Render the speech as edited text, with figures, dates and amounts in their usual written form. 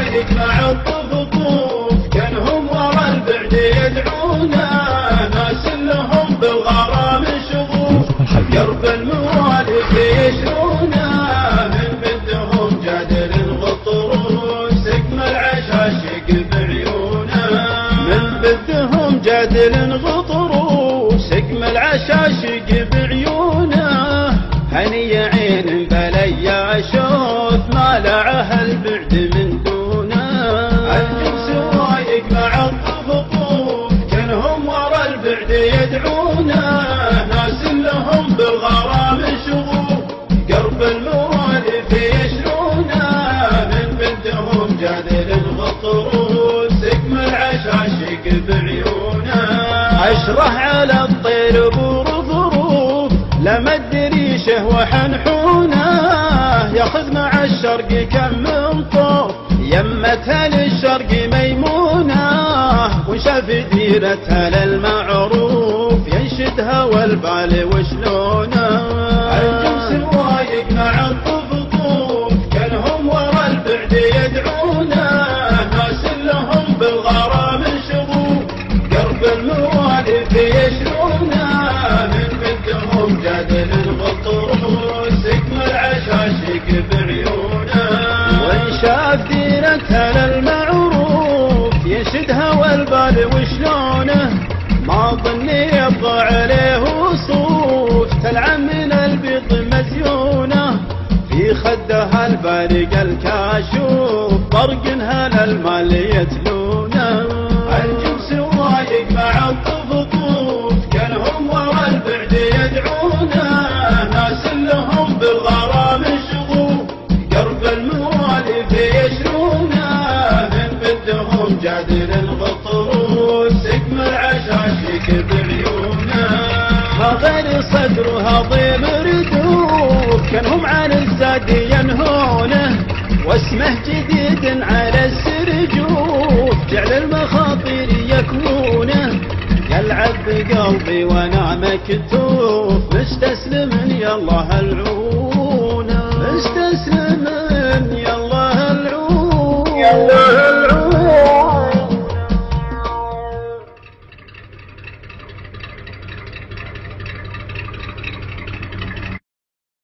سوايق مع الطفطوف كانهم ورا البعد يدعونا، ناس لهم بالغرام شغوف درب الموالف يشرونا، من بدهم جادل الغطروس اكمل عشاشق بعيونا، من بدهم جادل غطروس اكمل عشاشق بعيونا، هني عين بليا شوف ما لعه البعد من دونه، الجم سوايق مع الطفطوف كانهم ورا البعد يدعونا، ناس لهم بالغرام شغوف قرب الموالف يشرونا، من بدهم جادل الغطروس اكمل عشاشق بعيونا، اشره على الطير برفروف لمد ريشه وحنحونه، ياخذ مع الشرق كم من طوف يمتها للشرق ميمونه، وشاف ديرتها للمعروف ينشدها والبال وشلونه، الجم سوايق مع الطفطوف كانهم ورا البعد يدعونا، ناس لهم بالغرام شغوف قرب الموالف يشرونا، من بدهم جادل الغطروس اكمل عشاشق بعيونا، وان شاف ديرتها للمعروف ينشدها والبال وشلونه، ما ظني يبغى عليه وصوف تلعن من البيض مزيونه، في خدها البارق الكاشوف طرقنها للمال يتلونه، الجم سوايق مع الطفطوف كانهم ورا البعد يدعونا، ناس لهم بالغرام شغوف قرب الموالف يشرونا، من بدهم جادل الغطروس اكمل عشاشق بعيونا، ما غير صدرها ضيم ردوف كانهم عن الزاد ينهونه، واسمه جديد على السرجوف جعل المخاطر يكونه، يلعب بقلبي وانا مكتوف مستسلم يا الله العوف.